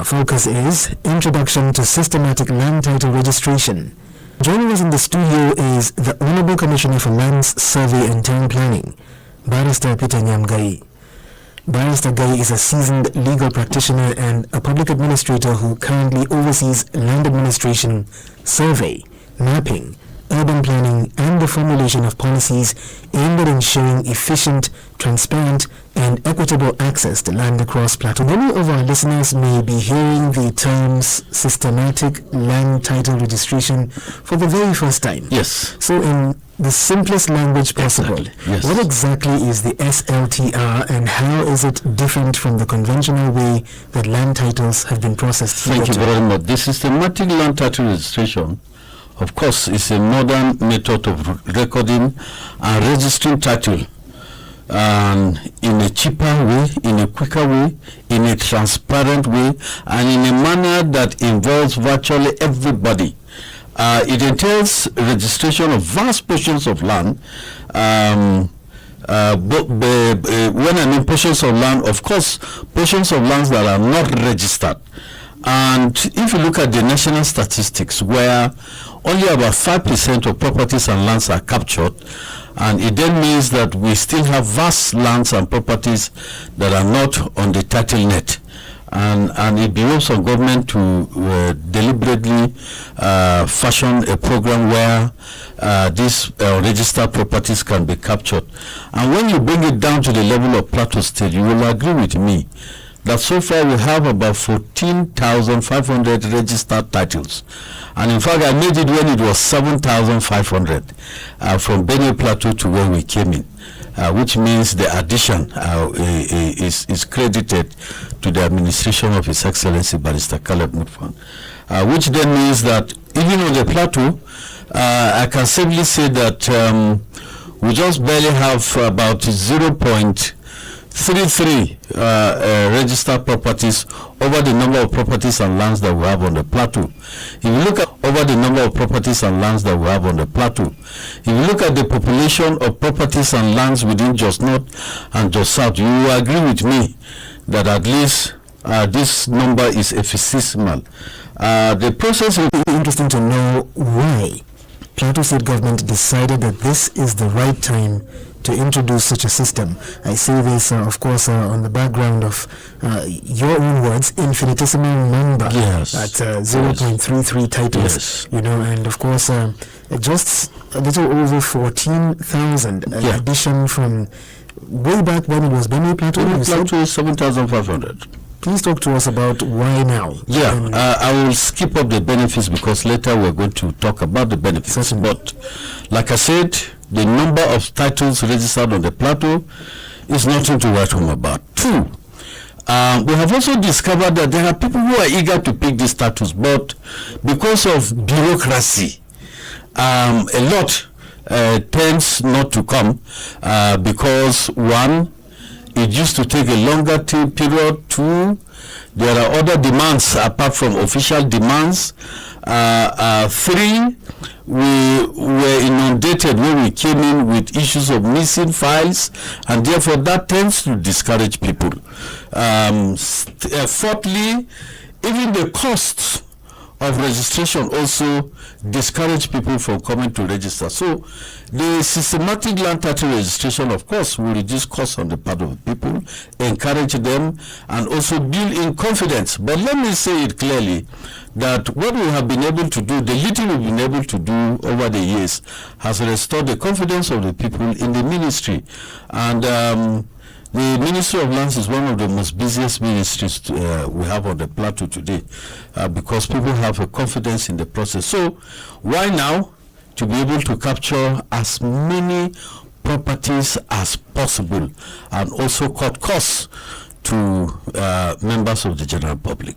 Our focus is Introduction to Systematic Land Title Registration. Joining us in the studio is the Honorable Commissioner for Lands, Survey and Town Planning, Barrister NYAM. Barrister Gai is a seasoned legal practitioner and a public administrator who currently oversees land administration, survey, mapping, urban planning, and the formulation of policies aimed at ensuring efficient, transparent, and equitable access to land across Plateau. Many of our listeners may be hearing the terms systematic land title registration for the very first time. Yes. So in the simplest language possible, exactly. Yes. What exactly is the SLTR and how is it different from the conventional way that land titles have been processed? Thank you very much. The systematic land title registration, of course, is a modern method of recording and registering title in a cheaper way, in a quicker way, in a transparent way, and in a manner that involves virtually everybody. It entails registration of vast portions of land. When I mean portions of land, of course, portions of lands that are not registered. And if you look at the national statistics, where only about 5% of properties and lands are captured, and it then means that we still have vast lands and properties that are not on the title net. And it behoves on government to deliberately fashion a program where these registered properties can be captured. And when you bring it down to the level of Plateau State, you will agree with me that so far we have about 14,500 registered titles. And in fact, I made it when it was 7,500 from Benue Plateau to where we came in. Which means the addition is credited to the administration of His Excellency Barrister Caleb Mutfwang, which then means that even on the plateau, I can safely say that we just barely have about 0.33 registered properties over the number of properties and lands that we have on the plateau. If you look at over the number of properties and lands that we have on the plateau, if you look at the population of properties and lands within Jos North and Jos South, you will agree with me that at least this number is infinitesimal. The process will be interesting to know why Plateau State government decided that this is the right time to introduce such a system. I say this, of course, on the background of your own words, infinitesimal number, yes, at 0.33 titles, yes, you know, and of course, just a little over 14,000 addition from way back when it was Benue Plateau. Plateau is 7,500. Please talk to us about why now. Yeah, I will skip up the benefits because later we're going to talk about the benefits. Certainly. But like I said, the number of titles registered on the plateau is nothing to write home about. Two, we have also discovered that there are people who are eager to pick these titles, but because of bureaucracy, a lot tends not to come because one, it used to take a longer period. Two, there are other demands apart from official demands. Three, we were inundated when we came in with issues of missing files, and therefore that tends to discourage people. Fourthly, even the costs of registration also discourage people from coming to register. So the systematic land title registration, of course, will reduce costs on the part of people, encourage them, and also build in confidence. But let me say it clearly that what we have been able to do, the little we've been able to do over the years, has restored the confidence of the people in the ministry. And the Ministry of Lands is one of the most busiest ministries we have on the plateau today because people have a confidence in the process. So why now? To be able to capture as many properties as possible and also cut costs to members of the general public.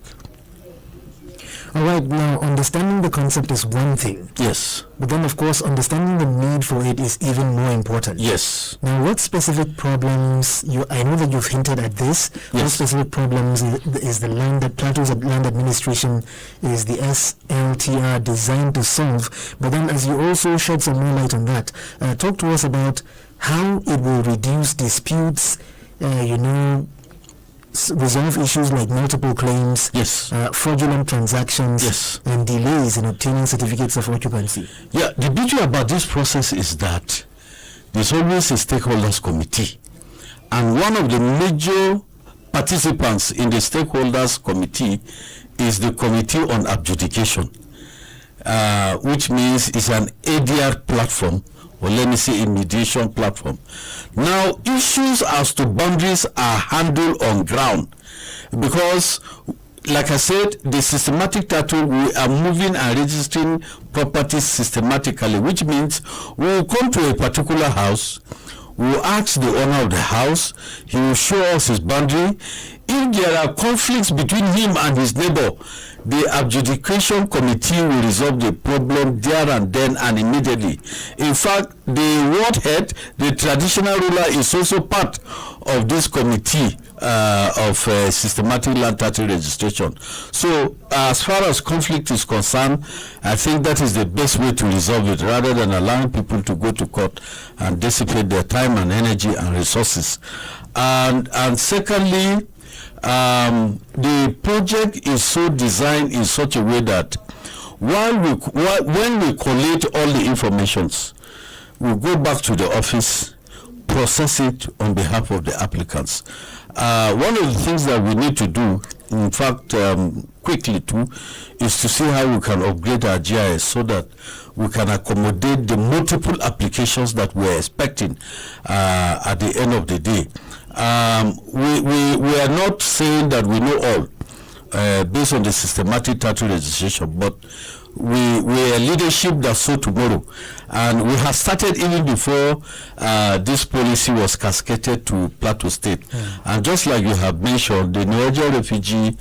All right, now understanding the concept is one thing. Yes. But then, of course, understanding the need for it is even more important. Yes. Now, what specific problems, I know that you've hinted at this, yes. What specific problems is the land that Plateau's land administration, is the SLTR designed to solve? But then, as you also shed some more light on that, talk to us about how it will reduce disputes, resolve issues like multiple claims, Yes. Fraudulent transactions, Yes. and delays in obtaining certificates of occupancy. Yeah, the beauty about this process is that there's always a stakeholders committee, and one of the major participants in the stakeholders committee is the Committee on Adjudication, which means it's an ADR platform, or let me say a mediation platform. Now, issues as to boundaries are handled on ground because, like I said, the systematic title, we are moving and registering properties systematically, which means we will come to a particular house, we will ask the owner of the house, he will show us his boundary. If there are conflicts between him and his neighbor, the adjudication committee will resolve the problem there and then and immediately. In fact, the ward head, the traditional ruler, is also part of this committee of systematic land title registration. So as far as conflict is concerned, I think that is the best way to resolve it, rather than allowing people to go to court and dissipate their time and energy and resources. And secondly, the project is so designed in such a way that when we collate all the informations, we go back to the office, process it on behalf of the applicants. One of the things that we need to do, in fact, quickly too, is to see how we can upgrade our GIS so that we can accommodate the multiple applications that we're expecting at the end of the day. We are not saying that we know all based on the systematic title registration, but we are leadership that saw tomorrow, and we have started even before this policy was cascaded to Plateau State. And just like you have mentioned, the Nigerian refugee,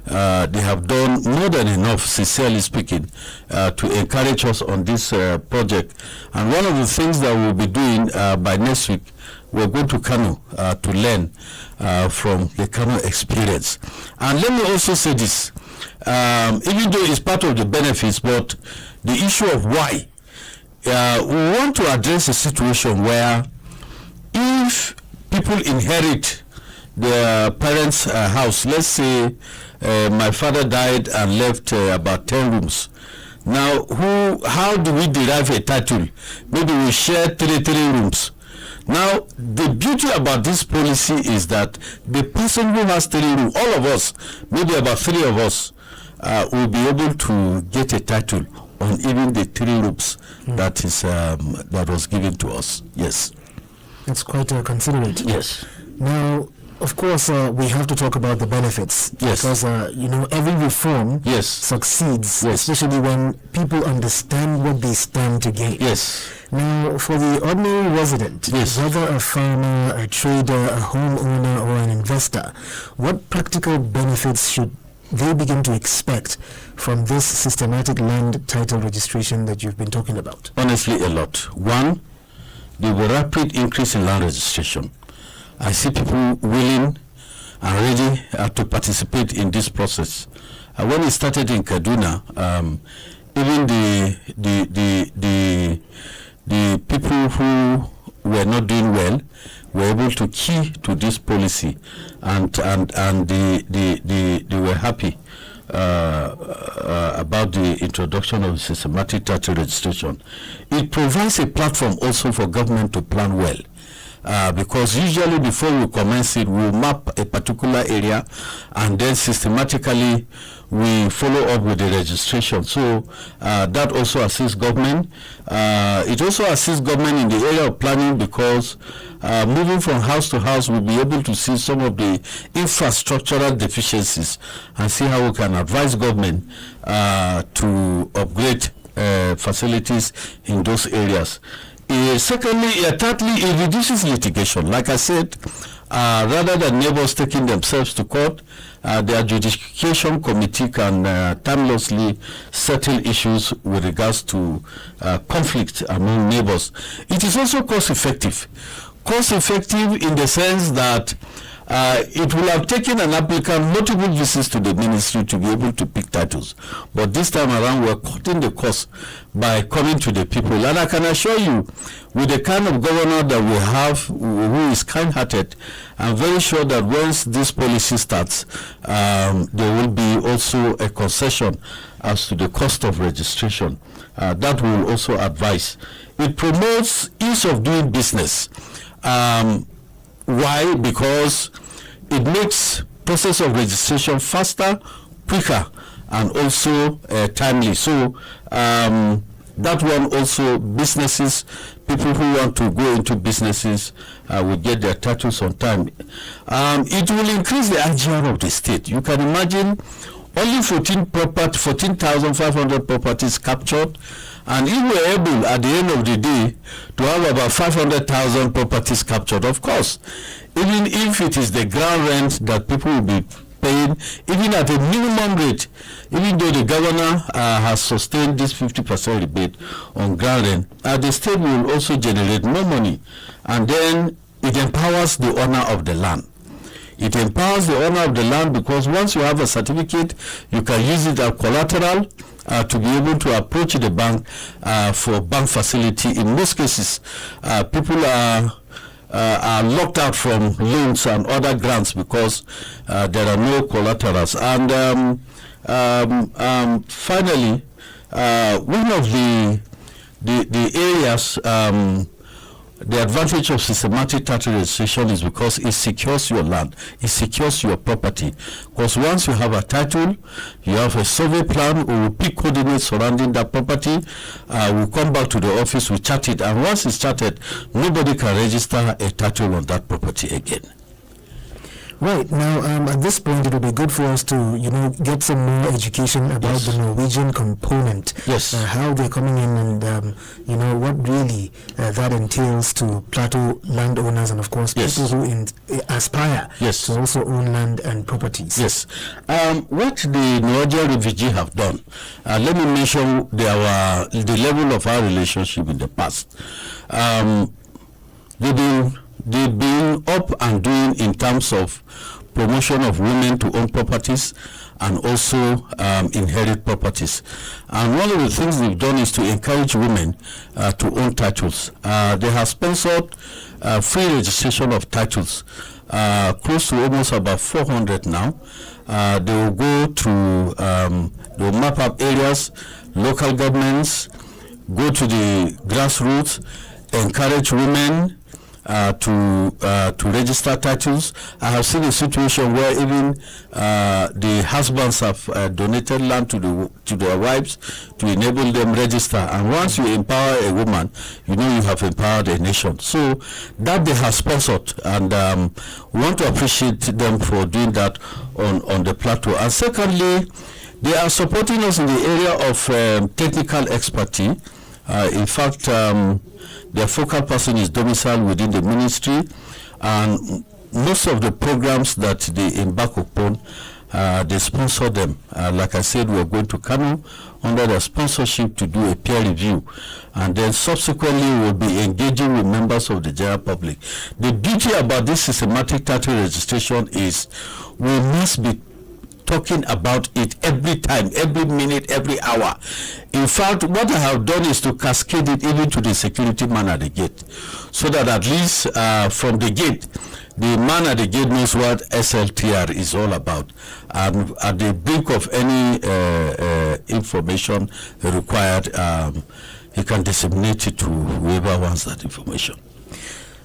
they have done more than enough, sincerely speaking, to encourage us on this project. And one of the things that we'll be doing by next week, we're going to Kano to learn from the Kano experience. And let me also say this, even though it's part of the benefits, but the issue of why, we want to address a situation where if people inherit their parents' house, let's say my father died and left about 10 rooms. Now, how do we derive a title? Maybe we share three rooms. Now, the beauty about this policy is that the person who has 3 rooms, all of us, maybe about 3 of us, will be able to get a title on even the 3 rooms that is that was given to us. Yes. That's quite considerate. Yes. Now, of course, we have to talk about the benefits. Yes. Because, every reform Yes. succeeds, Yes. especially when people understand what they stand to gain. Yes. Now, for the ordinary resident, Yes. whether a farmer, a trader, a homeowner, or an investor, what practical benefits should they begin to expect from this systematic land title registration that you've been talking about? Honestly, a lot. One, the rapid increase in land registration. I see people willing and ready to participate in this process. When it started in Kaduna, even the people who were not doing well were able to key to this policy, and they were happy about the introduction of systematic title registration. It provides a platform also for government to plan well. Because usually before we commence it, we'll map a particular area and then systematically we follow up with the registration. So that also assists government. It also assists government in the area of planning, because moving from house to house, we'll be able to see some of the infrastructural deficiencies and see how we can advise government to upgrade facilities in those areas. Thirdly, it reduces litigation. Like I said, rather than neighbors taking themselves to court, the adjudication committee can timelessly settle issues with regards to conflict among neighbors. It is also cost effective. Cost effective in the sense that it will have taken an applicant multiple visits to the ministry to be able to pick titles. But this time around, we're cutting the cost by coming to the people. And I can assure you, with the kind of governor that we have, who is kind-hearted, I'm very sure that once this policy starts, there will be also a concession as to the cost of registration. That will also advise. It promotes ease of doing business. Why? Because it makes process of registration faster, quicker, and also timely. So that one also, businesses, people who want to go into businesses will get their titles on time. It will increase the IGR of the state. You can imagine only 14,500 properties captured, and if we're able at the end of the day to have about 500,000 properties captured, of course, even if it is the ground rent that people will be paying, even at a minimum rate, even though the governor has sustained this 50% rebate on ground rent, the state will also generate more money, and then it empowers the owner of the land. It empowers the owner of the land because once you have a certificate, you can use it as collateral to be able to approach the bank for bank facility. In most cases, people are locked out from loans and other grants because there are no collaterals. And finally, one of the areas, the advantage of systematic title registration is because it secures your land, it secures your property. Because once you have a title, you have a survey plan, we will pick coordinates surrounding that property, we'll come back to the office, we chart it, and once it's charted, nobody can register a title on that property again. Right. Now, at this point, it would be good for us to, get some more education about the Norwegian component. Yes. How they're coming in and, what really that entails to Plateau landowners and, of course, people who aspire to also own land and properties. Yes. What the Norwegian refugee have done, let me mention the level of our relationship in the past. They've been up and doing in terms of promotion of women to own properties and also inherit properties. And one of the things they've done is to encourage women to own titles. They have sponsored free registration of titles, close to almost about 400 now. They will go to, they will map up areas, local governments, go to the grassroots, encourage women to register titles. I have seen a situation where even the husbands have donated land to their wives to enable them register. And once you empower a woman, you have empowered a nation. So that they have sponsored, and we want to appreciate them for doing that on the plateau. And secondly, they are supporting us in the area of technical expertise. In fact, their focal person is domiciled within the ministry, and most of the programs that they embark upon, they sponsor them. Like I said, we are going to Kano under their sponsorship to do a peer review, and then subsequently we'll be engaging with members of the general public. The beauty about this systematic title registration is we must be talking about it every time, every minute, every hour. In fact, what I have done is to cascade it even to the security man at the gate, so that at least from the gate, the man at the gate knows what SLTR is all about, and at the brink of any information required, he can disseminate it to whoever wants that information.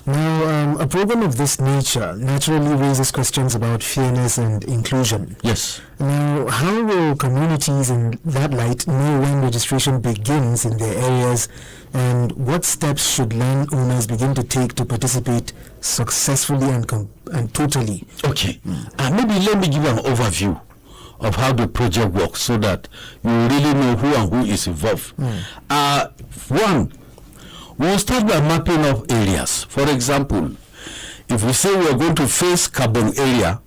Now, a program of this nature naturally raises questions about fairness and inclusion. Yes. Now, how will communities in that light know when registration begins in their areas, and what steps should landowners begin to take to participate successfully and totally? Okay. Maybe let me give an overview of how the project works so that you really know who and who is involved. One, we'll start by mapping out areas. For example, if we say we're going to face carbon area,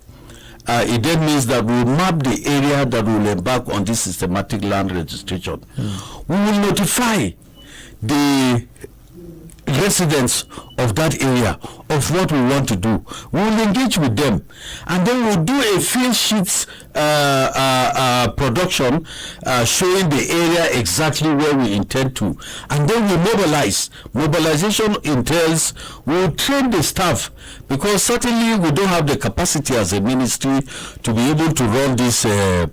it then means that we'll map the area that will embark on this systematic land registration. We will notify the residents of that area of what we want to do. We will engage with them, and then we'll do a field sheets production showing the area exactly where we intend to, and then we mobilize. Mobilization entails we'll train the staff, because certainly we don't have the capacity as a ministry to be able to run this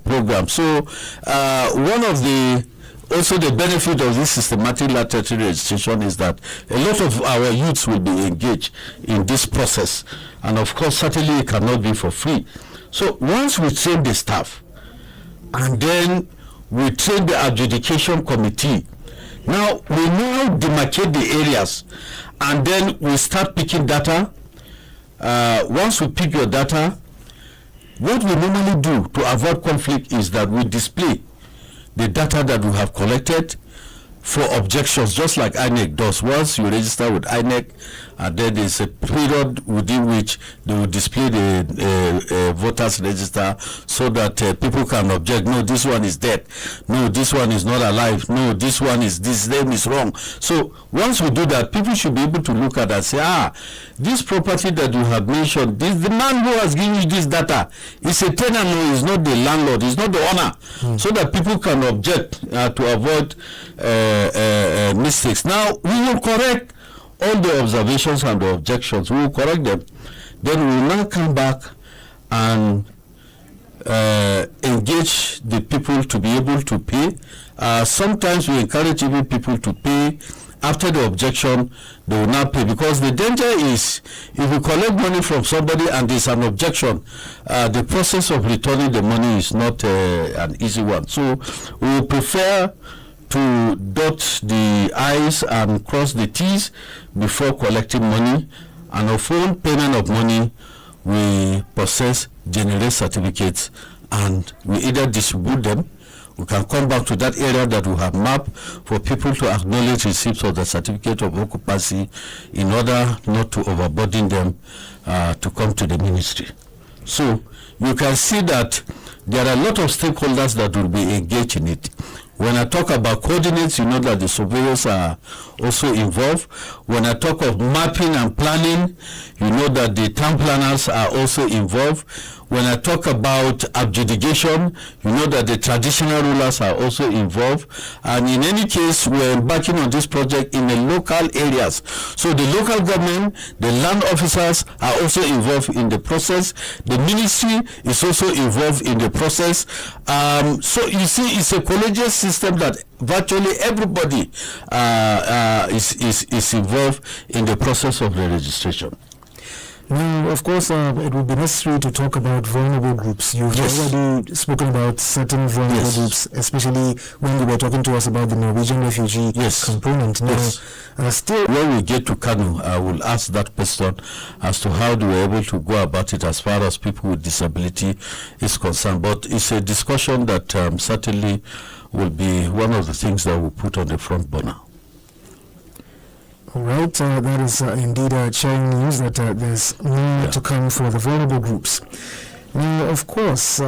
program. So one of the also the benefit of this systematic laboratory registration is that a lot of our youths will be engaged in this process, and of course certainly it cannot be for free. So once we train the staff, and then we train the adjudication committee, now we now demarcate the areas, and then we start picking data. Once we pick your data, what we normally do to avoid conflict is that we display the data that we have collected for objections, just like INEC does. Once you register with INEC, and then there's a period within which they will display the voters register, so that people can object. No, this one is dead. No, this one is not alive. No, this name is wrong. So once we do that, people should be able to look at and say, this property that you have mentioned, the man who has given you this data is a tenant. No, he's not the landlord, he's not the owner. So that people can object to avoid mistakes. Now we will correct all the observations and the objections. We will correct them. Then we will now come back and engage the people to be able to pay. Sometimes we encourage even people to pay after the objection. They will not pay, because the danger is if you collect money from somebody and there's an objection, the process of returning the money is not an easy one. So we will prefer to dot the I's and cross the T's before collecting money, and upon payment of money we process, generate certificates, and we either distribute them. We can come back to that area that we have mapped for people to acknowledge receipts of the certificate of occupancy, in order not to overburden them to come to the ministry. So you can see that there are a lot of stakeholders that will be engaged in it. When I talk about coordinates, you know that the surveyors are also involved. When I talk of mapping and planning, you know that the town planners are also involved. When I talk about adjudication, you know that the traditional rulers are also involved. And in any case, we're embarking on this project in the local areas. So the local government, the land officers are also involved in the process. The ministry is also involved in the process. So you see, it's a collegiate system that virtually everybody is involved in the process of the registration. Now, of course, it would be necessary to talk about vulnerable groups. You've already spoken about certain vulnerable groups, especially when you were talking to us about the Norwegian refugee component. Now, still, when we get to Kanu, I will ask that question as to how do we able to go about it as far as people with disability is concerned. But it's a discussion that certainly will be one of the things that we'll put on the front burner. All right, that is indeed sharing news that there's more to come for the vulnerable groups. Now, of course,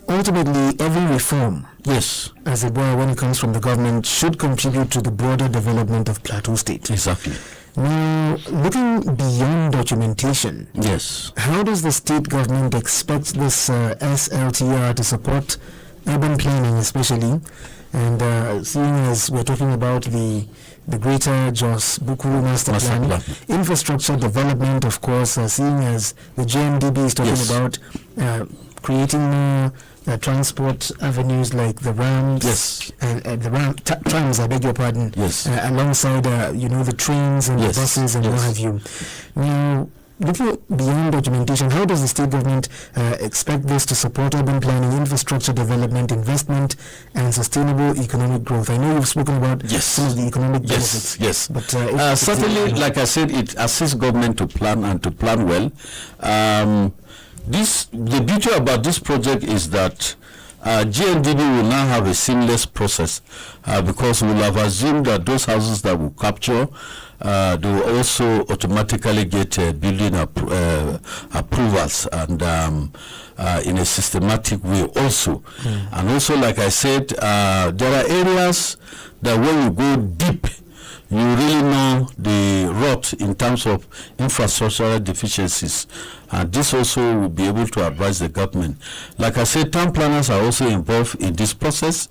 ultimately, every reform, as it were, when it comes from the government, should contribute to the broader development of Plateau State. Exactly. Now, looking beyond documentation, how does the state government expect this SLTR to support urban planning, especially? And seeing as we're talking about the Greater Jos Buku Master Plan, infrastructure development, of course, seeing as the JMDB is talking about creating more transport avenues like the RAMs, and the trams, I beg your pardon, alongside the trains and the buses and what have you. Now, looking beyond documentation, how does the state government expect this to support urban planning, infrastructure development, investment, and sustainable economic growth? I know you've spoken about some of the economic benefits. But certainly, like I said, it assists government to plan and to plan well. The beauty about this project is that GNDB will now have a seamless process because we'll have assumed that those houses that we capture they will also automatically get building approvals and in a systematic way also. And also, like I said, there are areas that when you go deep, you really know the rot in terms of infrastructural deficiencies, and this also will be able to advise the government. Like I said, town planners are also involved in this process,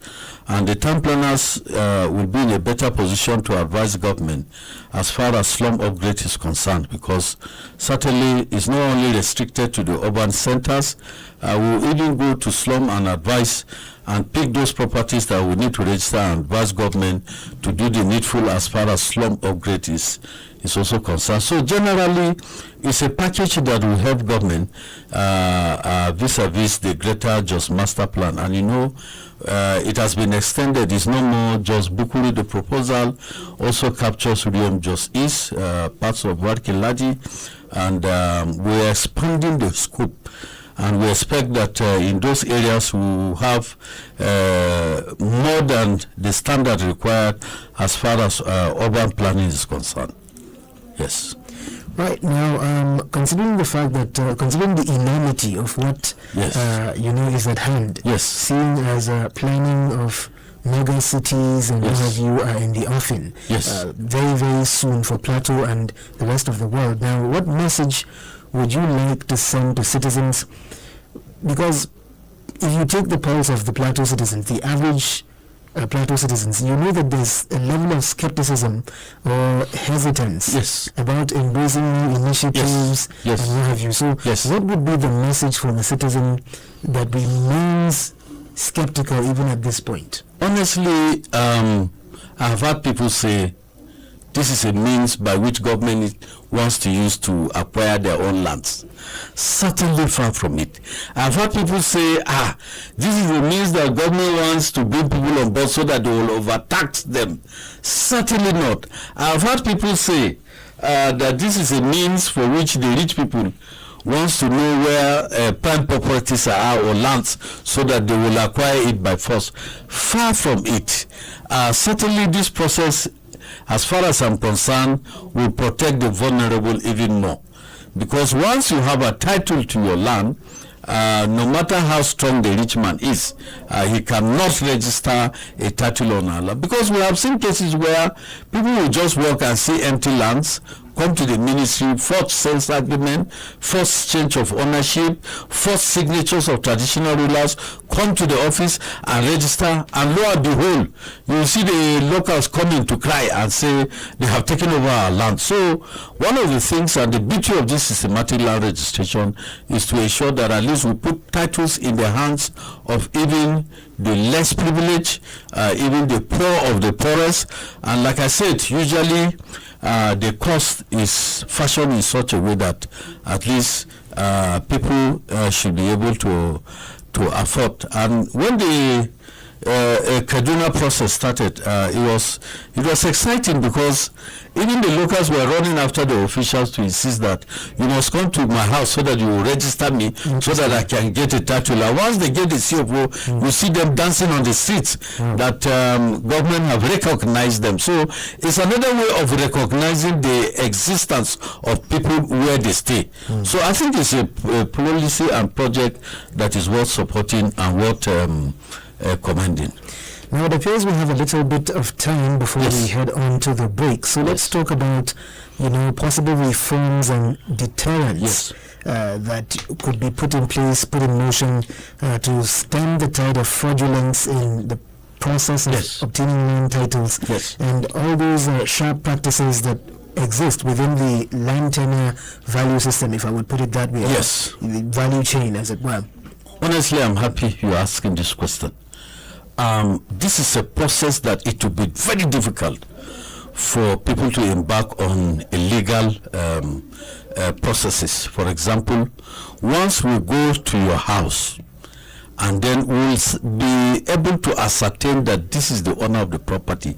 and the town planners will be in a better position to advise the government as far as slum upgrade is concerned, because certainly it's not only restricted to the urban centers. We'll even go to slum and advise and pick those properties that we need to register and advise government to do the needful as far as slum upgrade is also concerned. So generally, it's a package that will help government vis-a-vis the Greater Just Master Plan. And you know, it has been extended. It's no more just Bukuri. The proposal also captures Urium Just East, parts of Warkilaji, and we're expanding the scope. And we expect that in those areas we will have more than the standard required as far as urban planning is concerned. Yes. Right. Now, considering the fact that, considering the enormity of what, is at hand, seeing as planning of mega cities and what have you are in the offing, very, very soon for Plateau and the rest of the world. Now, what message would you like to send to citizens? Because if you take the pulse of the Plateau citizens, the average Plateau citizens, you know that there's a level of skepticism or hesitance about embracing new initiatives and what have you. So what would be the message for the citizen that remains skeptical even at this point? Honestly, I've heard people say this is a means by which government wants to use to acquire their own lands. Certainly far from it. I've heard people say, this is a means that government wants to bring people on board so that they will overtax them. Certainly not. I've heard people say that this is a means for which the rich people wants to know where prime properties are or lands so that they will acquire it by force. Far from it. Certainly this process, as far as I'm concerned, will protect the vulnerable even more. Because once you have a title to your land, no matter how strong the rich man is, he cannot register a title on our land. Because we have seen cases where people will just walk and see empty lands, come to the ministry, forge sales agreement, force change of ownership, force signatures of traditional rulers, come to the office and register, and lo and behold, you will see the locals coming to cry and say they have taken over our land. So one of the things and the beauty of this systematic land registration is to ensure that at least we put titles in the hands of even the less privileged, even the poor of the poorest. And like I said, usually the cost is fashioned in such a way that at least people should be able to afford. And when the Kaduna process started, it was exciting because even the locals were running after the officials to insist that you must come to my house so that you will register me so that I can get a title. And once they get the CFO, you see them dancing on the streets that government have recognized them. So it's another way of recognizing the existence of people where they stay. So I think it's a policy and project that is worth supporting and worth commending. Now it appears we have a little bit of time before we head on to the break. So let's talk about, possible reforms and deterrents that could be put in place, put in motion to stem the tide of fraudulence in the process of obtaining land titles and all those sharp practices that exist within the land tenure value system, if I would put it that way. The value chain, as it were. Honestly, I'm happy you're asking this question. This is a process that it will be very difficult for people to embark on illegal processes. For example, once we go to your house and then we'll be able to ascertain that this is the owner of the property.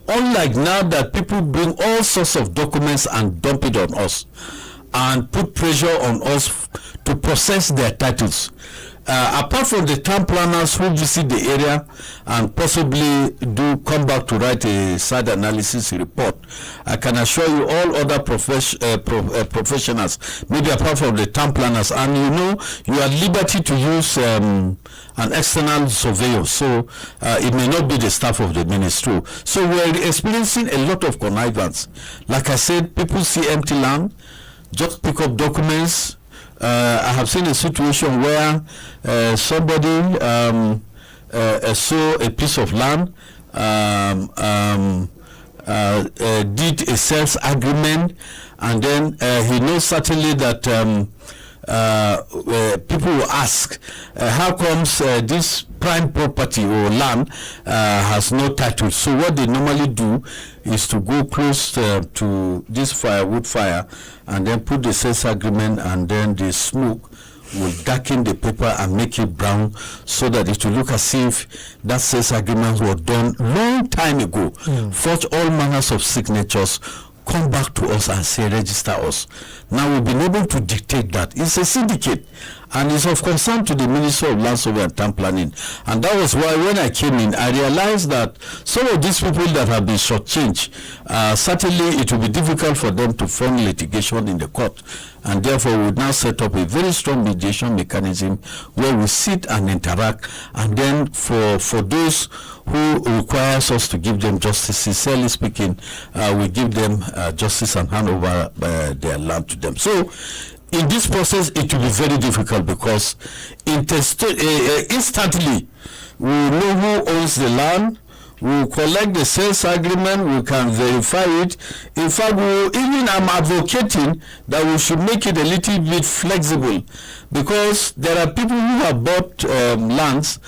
Unlike now that people bring all sorts of documents and dump it on us and put pressure on us to process their titles. apart from the town planners who visit the area and possibly come back to write a site analysis report, I can assure you all other professionals, maybe apart from the town planners, and you are at liberty to use an external surveyor, so it may not be the staff of the ministry. So we're experiencing a lot of connivance. Like I said, people see empty land, just pick up documents. I have seen a situation where somebody saw a piece of land, did a sales agreement, and then he knows certainly that people will ask, how comes this prime property or land has no title? So what they normally do is to go close to this firewood fire and then put the sales agreement, and then the smoke will darken the paper and make it brown, so that it will look as if that sales agreement was done long time ago. Forge all manners of signatures, come back to us and say register us. Now we've been able to dictate that. It's a syndicate, and it's of concern to the Ministry of Land Survey and Town Planning. And that was why when I came in, I realized that some of these people that have been shortchanged, certainly it will be difficult for them to fund litigation in the court. And therefore we would now set up a very strong mediation mechanism where we sit and interact, and then for those who requires us to give them justice, sincerely speaking, we give them justice and hand over their land to them. So in this process it will be very difficult, because instantly we know who owns the land, we will collect the sales agreement, we can verify it. In fact, I'm advocating that we should make it a little bit flexible, because there are people who have bought lands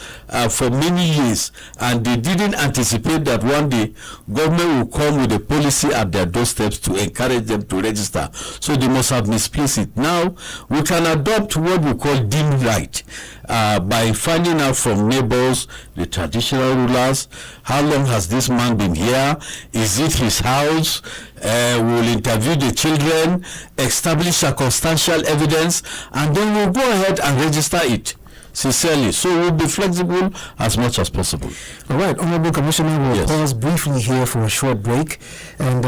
for many years, and they didn't anticipate that one day government will come with a policy at their doorsteps to encourage them to register. So they must have misplaced it. Now we can adopt what we call deemed right, by finding out from neighbors, the traditional rulers, how long has this man been here? Is it his house? We will interview the children, establish circumstantial evidence, and then we'll go ahead and register it sincerely. So we'll be flexible as much as possible. All right, Honorable Commissioner, we'll pause briefly here for a short break. And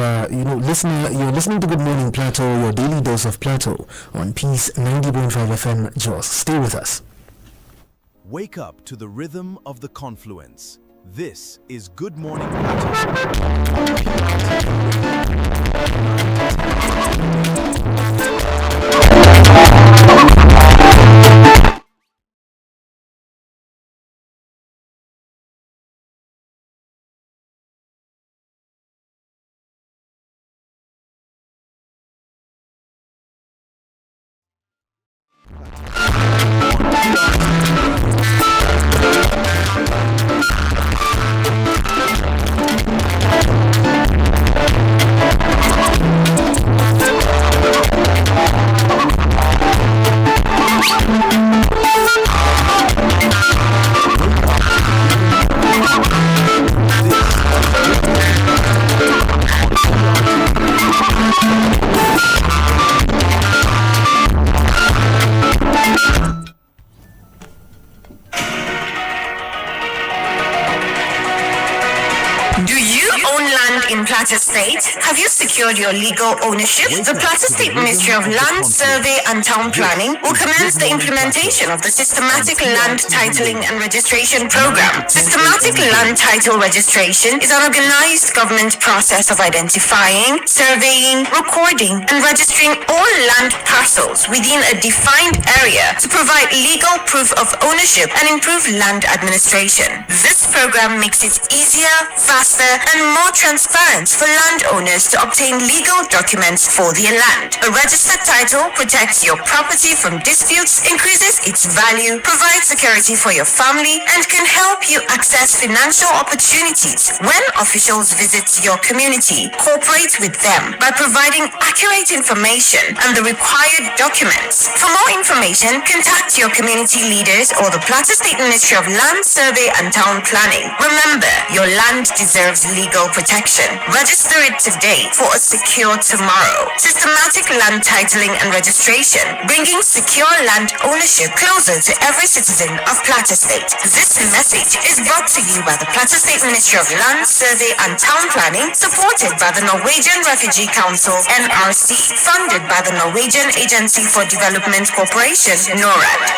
listener, you're listening to Good Morning Plateau, your daily dose of Plateau on Peace 90.5 FM Jos. Stay with us. Wake up to the rhythm of the confluence. This is Good Morning Plateau. Plateau State, have you secured your legal ownership? The Plateau State Ministry of Land Survey and Town Planning will commence the implementation of the Systematic Land Titling and Registration Program. Systematic Land Title Registration is an organized government process of identifying, surveying, recording, and registering all land parcels within a defined area to provide legal proof of ownership and improve land administration. This program makes it easier, faster, and more transparent for landowners to obtain legal documents for their land. A registered title protects your property from disputes, increases its value, provides security for your family, and can help you access financial opportunities when officials visit your community. Cooperate with them by providing accurate information and the required documents. For more information, contact your community leaders or the Plateau State Ministry of Land Survey and Town Planning. Remember, your land deserves legal protection. registration. Register it today for a secure tomorrow. Systematic land titling and registration, bringing secure land ownership closer to every citizen of Plateau State. This message is brought to you by the Plateau State Ministry of Land, Survey and Town Planning, supported by the Norwegian Refugee Council, NRC, funded by the Norwegian Agency for Development Corporation, NORAD.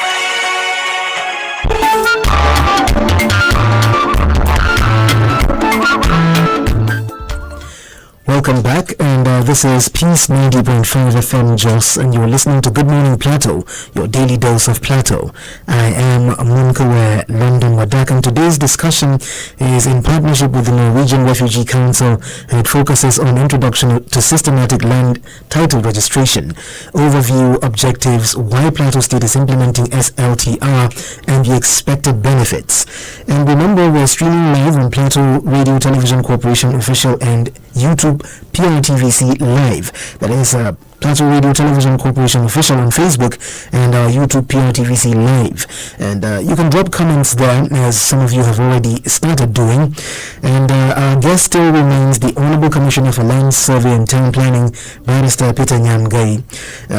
Welcome back, and this is Peace 90.5 FM Jos, and you're listening to Good Morning Plateau, your daily dose of Plateau. I am Munkawe London Wadak, and today's discussion is in partnership with the Norwegian Refugee Council, and it focuses on introduction to systematic land title registration, overview, objectives, why Plateau State is implementing SLTR, and the expected benefits. And remember, we're streaming live on Plateau Radio Television Corporation Official and YouTube PRTVC Live. That is Plateau Radio Television Corporation Official on Facebook and YouTube PRTVC Live. And you can drop comments there, as some of you have already started doing. And our guest still remains the Honorable Commissioner for Land Survey and Town Planning, Barrister PETERT.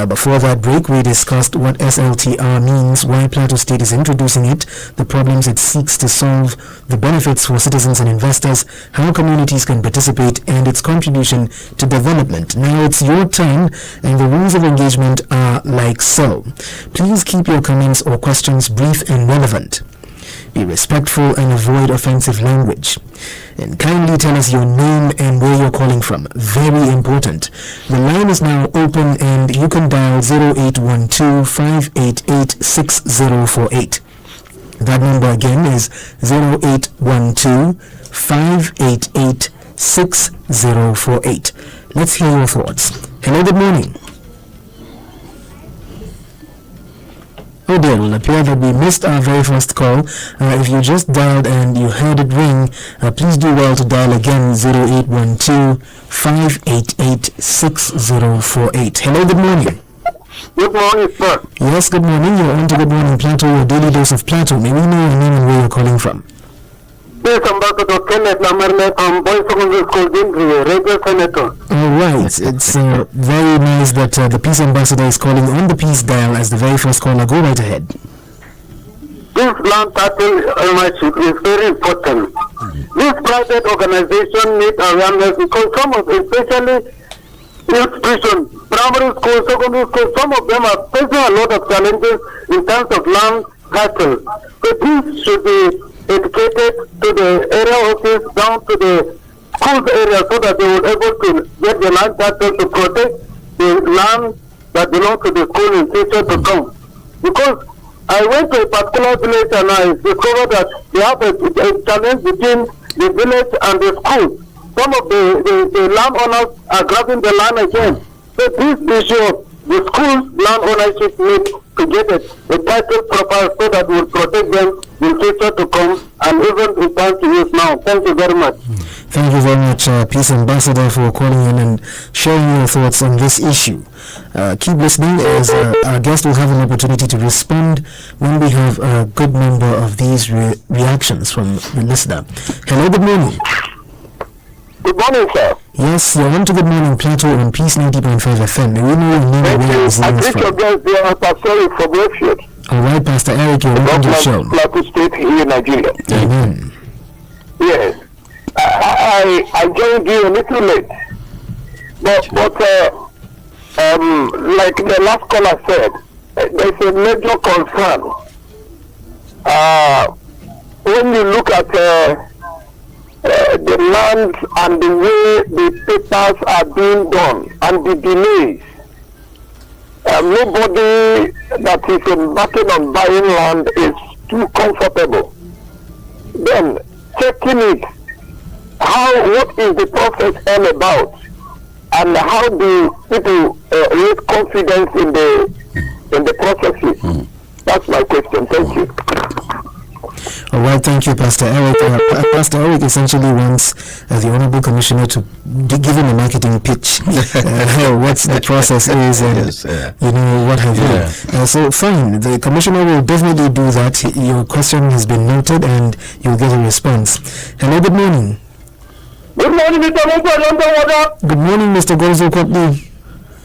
Before that break, we discussed what SLTR means, why Plateau State is introducing it, the problems it seeks to solve, the benefits for citizens and investors, how communities can participate, and its contribution to development. Now it's your turn, and the rules of engagement are like so. Please keep your comments or questions brief and relevant. Be respectful and avoid offensive language. And kindly tell us your name and where you're calling from. Very important. The line is now open, and you can dial 0812-588-6048. That number again is 0812-588-6048. Let's hear your thoughts. Hello, good morning. Oh dear, it will appear that we missed our very first call. If you just dialed and you heard it ring, please do well to dial again 0812-588-6048. Hello, good morning. Good morning, sir. Yes, good morning. You're on to Good Morning Plateau, your daily dose of Plateau. May we know your name and where you're calling from? Yes, Ambassador Kenneth Lamarne from Boys Secondary School, Dindri, Radio Senator. All right. It's very nice that the Peace Ambassador is calling on the Peace dial as the very first caller. Go right ahead. This land title ownership is very important. This private organization needs awareness because some of, especially institutions, primary school, secondary school, some of them are facing a lot of challenges in terms of land title. So this should be educated to the area office down to the school area so that they will be able to get the land title to protect the land that belongs to the school in future to come. Because I went to a particular village and I discovered that they have a challenge between the village and the school. Some of the landowners are grabbing the land again. So this issue of the school's land ownership needs to get a title proper so that will protect them in future to come and even in time to use now. Thank you very much. Thank you very much, Peace Ambassador, for calling in and sharing your thoughts on this issue. Keep listening, as our guest will have an opportunity to respond when we have a good number of these reactions from the listener. Hello, good morning. Good morning, sir. Yes, you're on to Good Morning Plateau on Peace 90.5 FM. May we know your name and where you're listening from? your guest there, Pastor Eric from Redfield. All right, Pastor Eric, you're welcome to the show. Plateau State here in Nigeria. Amen. Yes. I joined you a little late. But like the last caller said, there's a major concern. When you look at the land and the way the papers are being done and the delays, nobody that is embarking on buying land is too comfortable. Then checking it, what is the process all about, and how do people raise confidence in the processes? That's my question. Thank you. All right, thank you, Pastor Eric. Pastor Eric essentially wants the Honorable Commissioner to give him a marketing pitch, what the process is, and you know what have you. So fine, the Commissioner will definitely do that. Your question has been noted, and you'll get a response. Hello, good morning. Good morning, Mr. Musa London Water. Good morning, Mr. Gonzo Kwapni.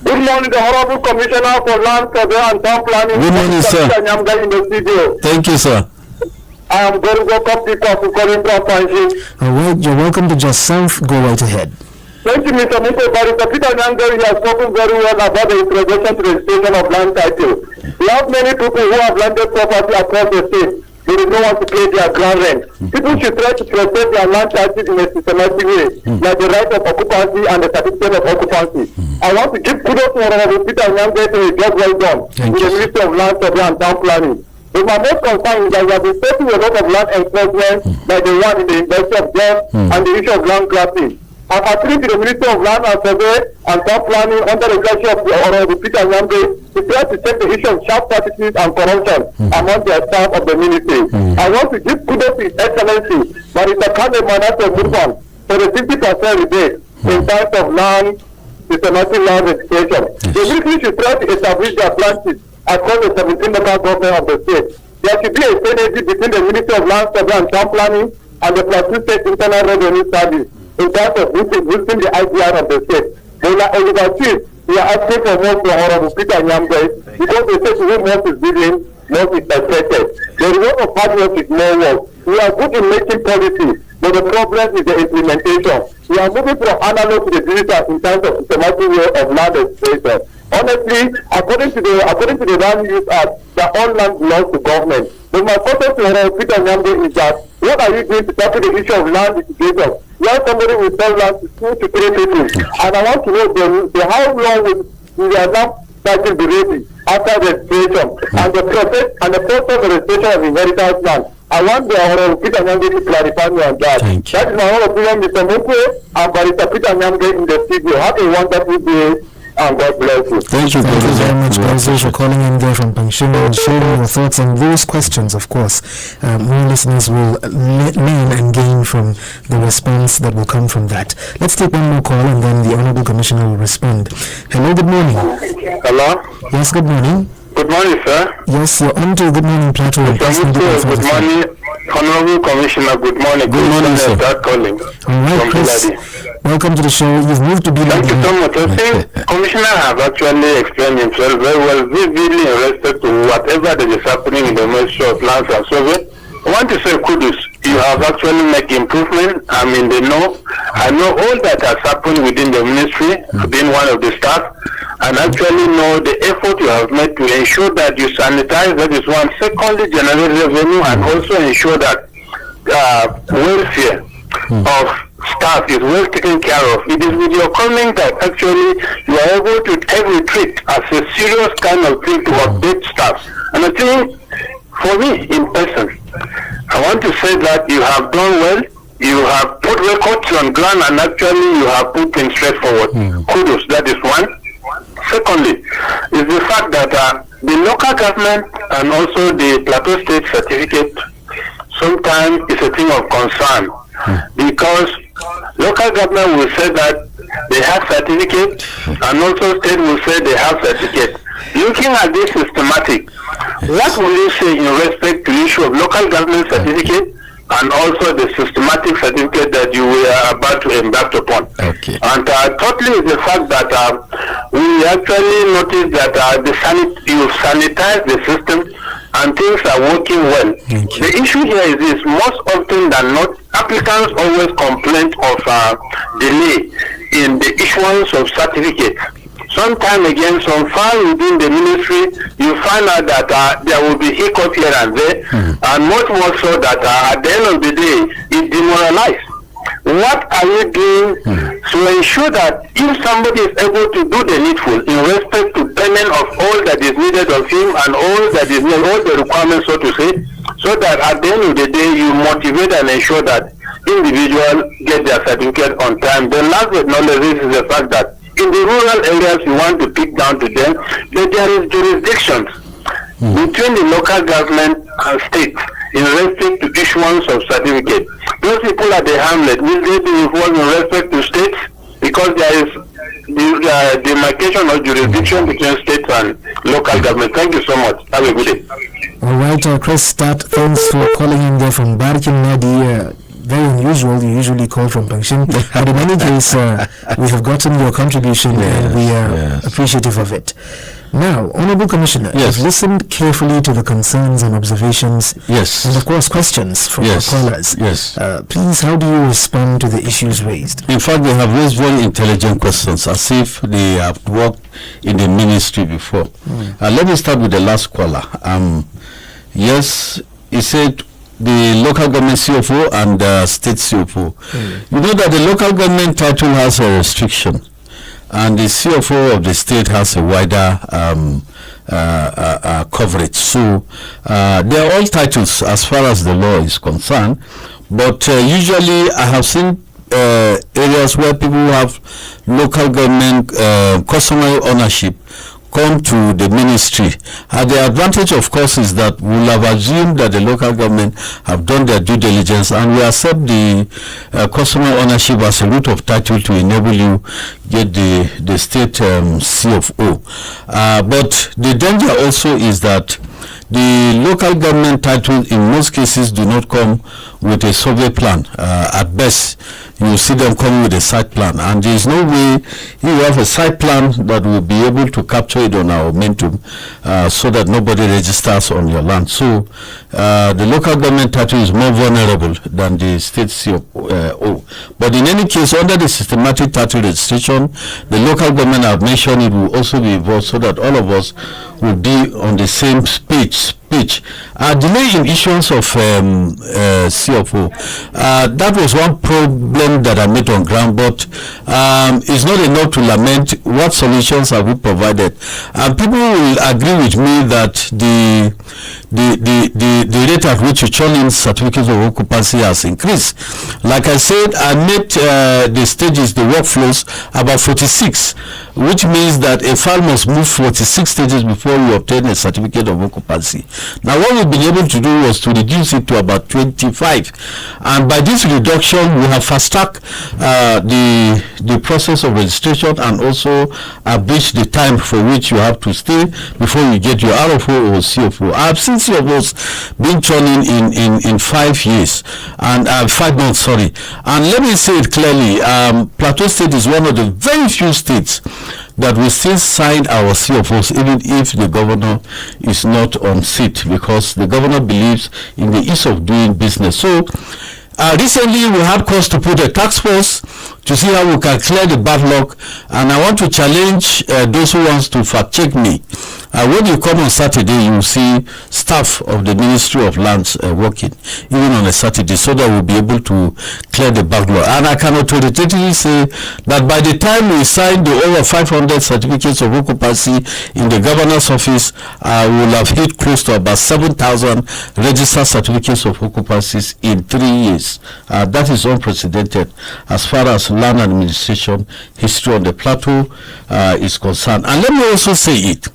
Good morning, the Honorable Commissioner for Land Survey and Town Planning. Good morning, sir. In the studio. Thank you, sir. I am going to go up to calling from All right, you're welcome to Just South. Go right ahead. Thank you, Mr. Musa. Barrister Peter Nyangari has spoken very well about the introduction to the registration of land title. We have many people who have landed property across the state. There is no one to pay their ground rent. People should try to protect their land title in a systematic way, like the right of occupancy and the certificate of occupancy. I want to give kudos to Honorable Peter Nyangari for his job well done in the Ministry of Land Survey and Town Planning. But my most concern is that we have been facing a lot of land enforcement, like the one in the University of Jem and the issue of land grabbing. I'm appealing to the Ministry of Land and Survey and Town Planning under the leadership of Honorable Peter Nyangari to try to check the issue of sharp practices and corruption among the staff of the ministry. I want to give kudos to His Excellency, Barrister Kande Manasseh Gurban, for the 50% rebate in terms of land, systematic land registration. The ministry should try to establish their branches across the 17 local government of the state. There should be a synergy between the Ministry of Land Survey and Town Planning and the Plateau State Internal Revenue Service in terms of boosting the IDR of the state. We are asking for more from Honorable Peter Nyangari because they say to whom most is given, most is expected. There is a lot of hard work with more work. We are good in making policy, but the problem is the implementation. We are moving from analog to the digital in terms of systematic way of land registration. Honestly, according to the Land Use Act, that all land belongs to government. But my question to Honorable Peter Nyangari is that what are you doing to tackle the issue of land litigation? When somebody will sell land to 2 to 3 people, and I want to know how long will their land cycle be ready after registration and the process of registration of inheritance land. I want the Honorable Peter Nyangari to clarify me on that. That is my whole opinion, Mr. Mukwe and Barrister Peter Nyangari in the studio. Have a wonderful day. And God bless you. Thank you very much, guys, for calling in there from Pension and sharing your thoughts on those questions. Of course, more listeners will learn and gain from the response that will come from that. Let's take one more call and then the Honorable Commissioner will respond. Hello, good morning. Hello? Yes, good morning. Good morning, sir. Yes, you're on to Good Morning Plateau. Good morning, Honorable Commissioner. Good morning. Good morning, sir. Calling. All right, Chris. Welcome to the show. You've moved to be Thank you so much. I think Commissioner have actually explained himself very well, vividly in respect to whatever that is happening in the Ministry of Lands and Survey. I want to say kudos. You have actually made improvement. I'm in the know. I know all that has happened within the ministry, being one of the staff, and actually know the effort you have made to ensure that you sanitize, that is one. Secondly, generate revenue and also ensure that welfare of staff is well taken care of. It is with your comment that actually you are able to take retreat as a serious kind of thing to update staff. And I think for me in person, I want to say that you have done well. You have put records on ground and actually you have put things straightforward. Kudos, that is one. Secondly, is the fact that the local government and also the Plateau State certificate sometimes is a thing of concern because local government will say that they have certificate and also state will say they have certificate. Looking at this systematic, what will you say in respect to the issue of local government certificate and also the systematic certificate that you were about to embark upon? Okay. And thirdly is the fact that we actually noticed that you sanitize the system and things are working well. The issue here is this: most often than not, applicants always complain of delay in the issuance of certificates. Sometime again, some far within the ministry, you find out that there will be hiccup here and there, and much more so that at the end of the day, it demoralizes. What are you doing to ensure that if somebody is able to do the needful in respect to payment of all that is needed of him and all that is needed, all the requirements, so to say, so that at the end of the day, you motivate and ensure that individuals get their certificate on time. Then last but not least is the fact that in the rural areas you want to pick down to them, but there is jurisdictions between the local government and state in respect to issuance of certificate. Those people at the hamlet, will they be involved in respect to states? Because there is the demarcation of jurisdiction between states and local government. Thank you so much. Have a good day. All right, Chris, thanks for calling in there from Barkin Nadi. very unusual. You usually call from pension. But in any case, we have gotten your contribution and we are appreciative of it. Now, Honorable Commissioner, Yes. you've listened carefully to the concerns and observations Yes. and, of course, questions from our callers. Yes. Please, how do you respond to the issues raised? In fact, they have raised very intelligent questions, as if they have worked in the ministry before. Let me start with the last caller. Yes, he said the local government CFO and the state CFO. You know that the local government title has a restriction, and the CFO of the state has a wider coverage. So they are all titles as far as the law is concerned. But usually I have seen areas where people who have local government customary ownership come to the ministry. The advantage, of course, is that we'll have assumed that the local government have done their due diligence, and we accept the customer ownership as a route of title to enable you get the state CFO. But the danger also is that the local government title in most cases do not come with a survey plan. At best, you see them coming with a site plan, and there is no way you have a site plan that will be able to capture it on our momentum so that nobody registers on your land. So the local government title is more vulnerable than the state CFO. But in any case, under the systematic title registration, the local government, I've mentioned, it will also be involved so that all of us will be on the same speech. Delay in issuance of CFO, that was one problem that I met on ground, but it's not enough to lament. What solutions have we provided? People will agree with me that the rate at which you churn in certificates of occupancy has increased. Like I said, I made the stages, the workflows, about 46, which means that a file must move 46 stages before you obtain a certificate of occupancy. Now, what we've been able to do was to reduce it to about 25, and by this reduction, we have fast-tracked the process of registration and also abridged the time for which you have to stay before you get your RFO or CFO. I've seen CFOs being churning in 5 years and 5 months, sorry. And let me say it clearly, Plateau State is one of the very few states that we still sign our CFOs even if the governor is not on seat, because the governor believes in the ease of doing business. So recently we had cause to put a task force to see how we can clear the backlog, and I want to challenge those who wants to fact check me. When you come on Saturday, you will see staff of the Ministry of Lands working even on a Saturday, so that we'll be able to clear the backlog. And I can authoritatively say that by the time we sign the over 500 certificates of occupancy in the governor's office, we will have hit close to about 7,000 registered certificates of occupancies in 3 years. That is unprecedented as far as land administration history on the plateau is concerned. And let me also say it,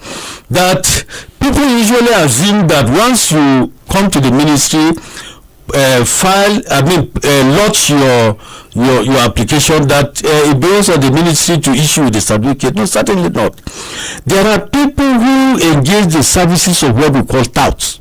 that people usually assume that once you come to the ministry, lodge your application, that it belongs on the ministry to issue the certificate. No, certainly not. There are people who engage the services of what we call touts,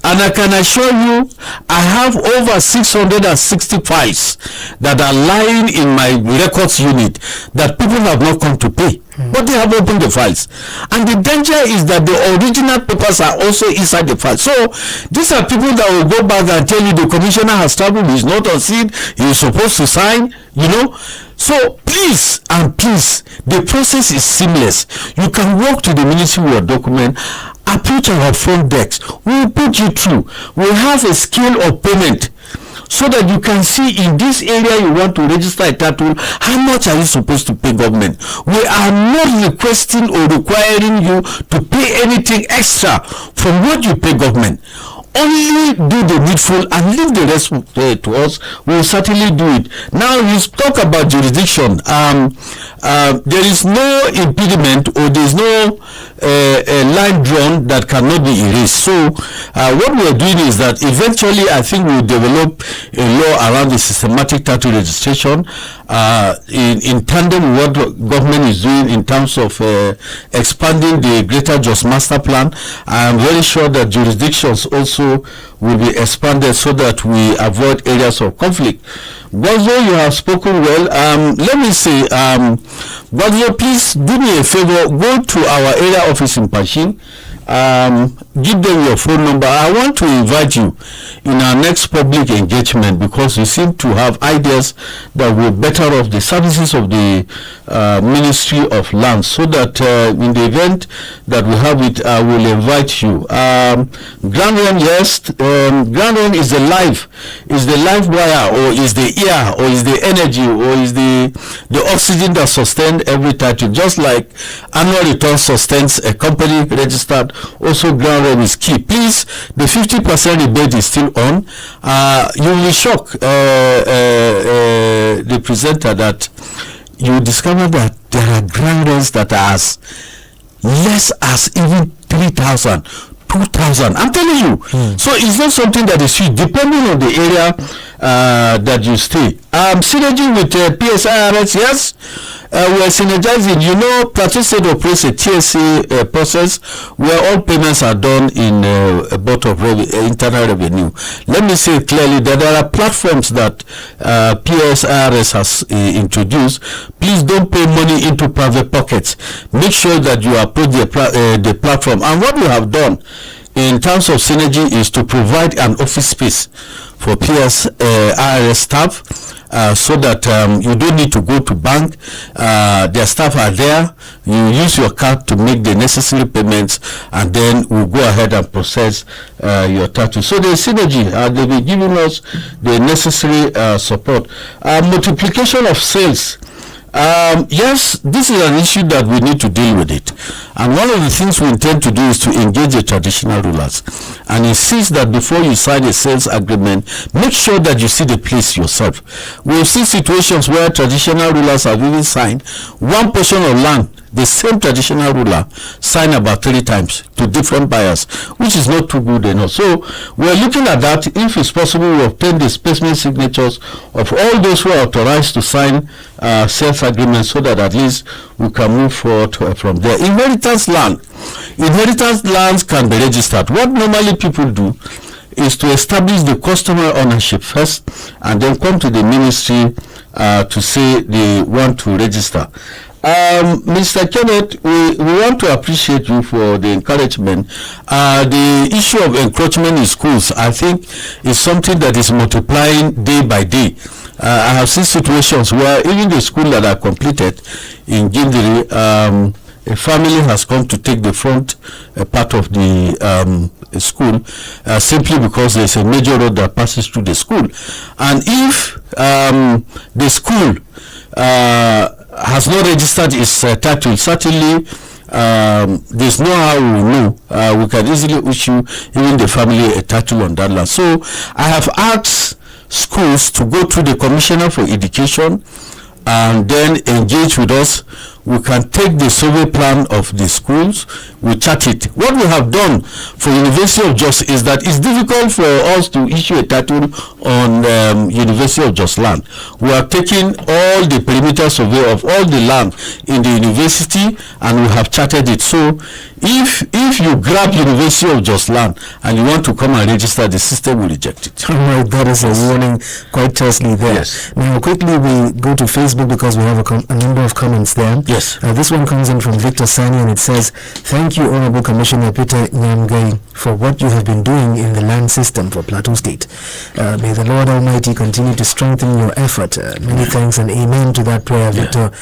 and I can assure you, I have over 660 files that are lying in my records unit that people have not come to pay. But they have opened the files, and the danger is that the original papers are also inside the file. So these are people that will go back and tell you the commissioner has traveled, he's not on seat, he's supposed to sign, you know. So please, the process is seamless. You can walk to the ministry with your document, approach our front desk, we'll put you through. We'll have a scale of payment, so that you can see in this area you want to register a title, how much are you supposed to pay government. We are not requesting or requiring you to pay anything extra from what you pay government. Only do the needful and leave the rest to us. We will certainly do it. Now you talk about jurisdiction. There is no impediment, or there is no a line drawn that cannot be erased. So what we are doing is that eventually I think we will develop a law around the systematic title registration in tandem with what government is doing in terms of expanding the Greater Jos Master Plan. I am very sure that jurisdictions also will be expanded so that we avoid areas of conflict. Gwazo, you have spoken well. Let me say, Gwazo, please do me a favor, go to our area office in Pashin. Give them your phone number. I want to invite you in our next public engagement because you seem to have ideas that will better off the services of the Ministry of Land, so that in the event that we have it, I will invite you. Ground rent, yes, ground rent is the life wire, or is the air, or is the energy, or is the oxygen that sustains every title. Just like annual return sustains a company registered, also ground rent is key. Please, the 50% rebate is still on. You will be shocked, the presenter, that you discover that there are ground rents that are as less as even 3,000, 2,000. I'm telling you. So it's not something that is huge, depending on the area that you stay. Synergy with PSIRS, yes. We are synergizing. You know, Plateau State operates a TSA process where all payments are done in a boat of internal revenue. Let me say clearly that there are platforms that PSIRS has introduced. Please don't pay money into private pockets. Make sure that you approach the platform. And what we have done in terms of synergy is to provide an office space for PSIRS staff. So that you don't need to go to bank. Their staff are there. You use your card to make the necessary payments, and then we'll go ahead and process your title. So there's synergy. They'll be giving us the necessary support. Multiplication of sales. Yes, this is an issue that we need to deal with it, and one of the things we intend to do is to engage the traditional rulers and insist that before you sign a sales agreement, make sure that you see the place yourself. We've seen situations where traditional rulers have even signed one portion of land, the same traditional ruler signed about 3 times to different buyers, which is not too good enough. So we're looking at that. If it's possible, we obtain the specimen signatures of all those who are authorized to sign sales agreements, so that at least we can move forward from there. Inheritance lands can be registered. What normally people do is to establish the customer ownership first, and then come to the ministry to say they want to register. Mr. Kenneth, we want to appreciate you for the encouragement. The issue of encroachment in schools, I think, is something that is multiplying day by day. I have seen situations where even the school that are completed in Gindiri, a family has come to take the front part of the school simply because there's a major road that passes through the school. And if the school has not registered its title, certainly there's no how we know. We can easily issue even the family a title on that land. So I have asked schools to go to the Commissioner for Education and then engage with us. We can take the survey plan of the schools, we chart it. What we have done for University of Jos is that it's difficult for us to issue a title on University of Jos land. We are taking all the perimeter survey of all the land in the university, and we have charted it. So if you grab University of Jos land and you want to come and register, the system will reject it. Right, that is a warning quite tersely there. Yes. Now quickly we go to Facebook because we have a number of comments there. Yes. This one comes in from Victor Sani, and it says, "Thank you, Honorable Commissioner Peter Nyamgai, for what you have been doing in the land system for Plateau State. May the Lord Almighty continue to strengthen your effort." Many thanks and amen to that prayer, Victor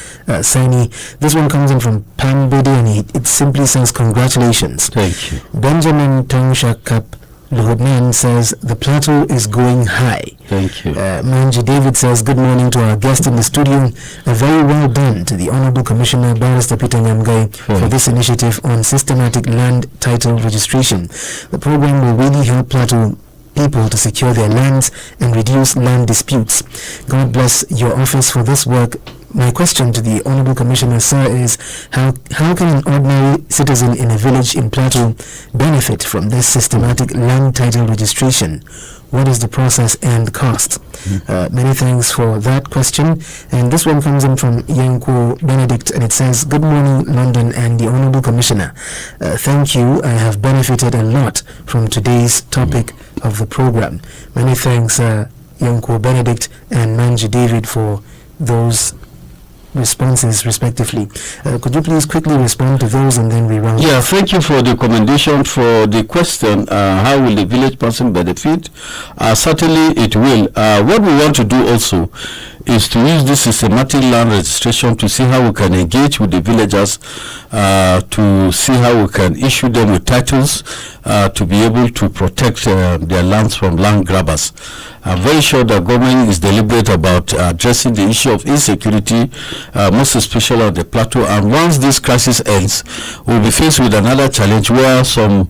Sani. This one comes in from Pam Bedi, and it simply says, "Congratulations." Thank you. Benjamin Tongshakap Luhudman says, "The Plateau is going high." Thank you. Manji David says, "Good morning to our guest in the studio. Very well done to the Honorable Commissioner Barrister Peter Nyamgai for this initiative on systematic land title registration. The program will really help Plateau people to secure their lands and reduce land disputes. God bless your office for this work. My question to the Honorable Commissioner, sir, is how can an ordinary citizen in a village in Plateau benefit from this systematic land title registration? What is the process and cost? Many thanks for that question. And this one comes in from Yanko Benedict, and it says, "Good morning, London and the Honorable Commissioner. Thank you. I have benefited a lot from today's topic of the program." Many thanks, Yanko Benedict and Manji David, for those responses respectively. Could you please quickly respond to those and then we round? Yeah, thank you for the commendation. For the question, how will the village person benefit? Certainly it will. What we want to do also is to use this systematic land registration to see how we can engage with the villagers, to see how we can issue them with titles, to be able to protect their lands from land grabbers. I'm very sure the government is deliberate about addressing the issue of insecurity, most especially on the plateau. And once this crisis ends, we'll be faced with another challenge where some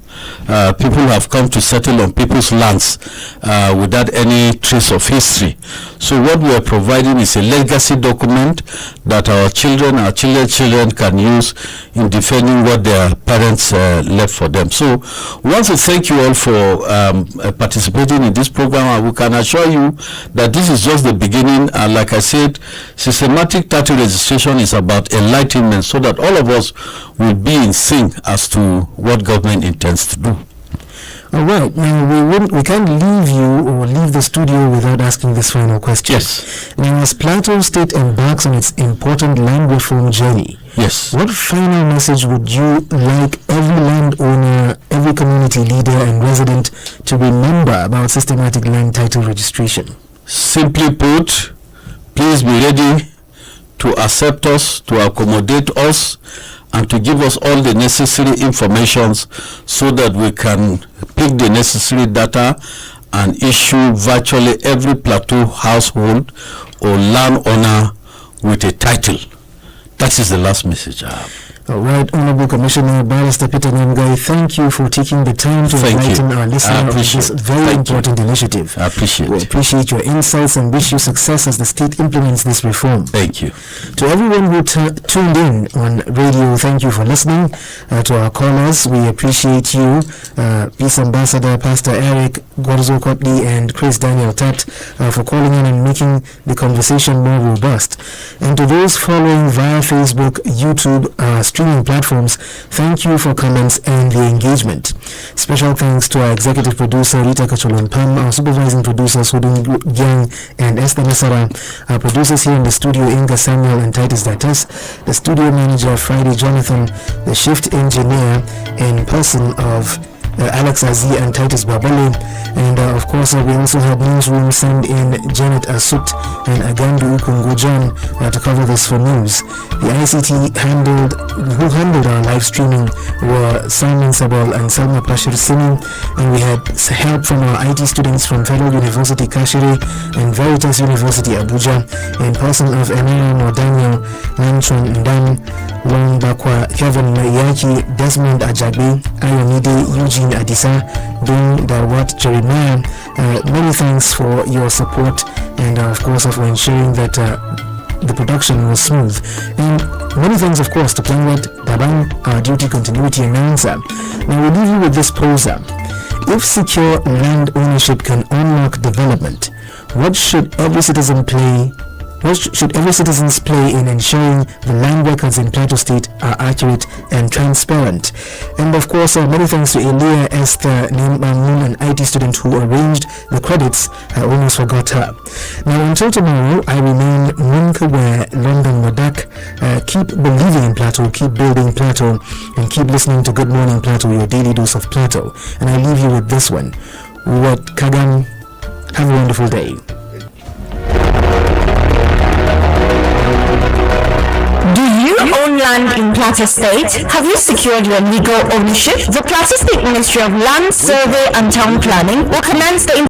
people have come to settle on people's lands without any trace of history. So what we are providing is a legacy document that our children's children can use in defending what their parents left for them. So once I thank you all for participating in this program, and we can assure you that this is just the beginning. And like I said, systematic title registration is about enlightenment, so that all of us will be in sync as to what government intends to do. All right. Now, we can't leave you or leave the studio without asking this final question. Yes. Now, as Plateau State embarks on its important land reform journey, yes, what final message would you like every landowner, every community leader and resident to remember about systematic land title registration? Simply put, please be ready to accept us, to accommodate us, and to give us all the necessary informations so that we can pick the necessary data and issue virtually every Plateau household or landowner with a title. That is the last message I have. All right, Honorable Commissioner Barrister Peter Nyamgai, thank you for taking the time to enlighten our listeners on this very important initiative. I appreciate it. We appreciate your insights and wish you success as the state implements this reform. Thank you. To everyone who tuned in on radio, thank you for listening. To our callers, we appreciate you. Peace Ambassador Pastor Eric Gwarzo Kotli and Chris Daniel Tat for calling in and making the conversation more robust. And to those following via Facebook, YouTube, streaming platforms, thank you for comments and the engagement. Special thanks to our executive producer Rita Kacholon-Pam, our supervising producers Hudun Gyang and Esther Nasara, our producers here in the studio Inga Samuel and Titus Datas, the studio manager Friday Jonathan, the shift engineer in person of Alex Azi and Titus Babale, and of course we also had newsroom send in Janet Asut and Agandu Ukungojan to cover this for news. The ICT who handled our live streaming were Simon Sabal and Salma Pashir Sini, and we had help from our IT students from Federal University Kashiri and Veritas University Abuja, in person of Emira Modano, Nanchon Ndan, Wong Bakwa, Kevin Mayaki, Desmond Ajagbe, Ayomide, Eugene Adisa, Dun Dawat Jeremiah. Many thanks for your support and of course for ensuring that the production was smooth. And many thanks of course to Planwet Dabang, our duty continuity announcer. Now we leave you with this poser. If secure land ownership can unlock development, what should every citizen's play in ensuring the land records in Plateau State are accurate and transparent? And of course, many thanks to Elia Esther Nimamun, an IT student who arranged the credits. I almost forgot her. Now, until tomorrow, I remain Munkawe London Wadak. Keep believing in Plateau, keep building Plateau, and keep listening to Good Morning Plateau, your daily dose of Plateau. And I leave you with this one. What Kagam, have a wonderful day. Own land in Plateau State? Have you secured your legal ownership? The Plateau State Ministry of Land, Survey and Town Planning will commence the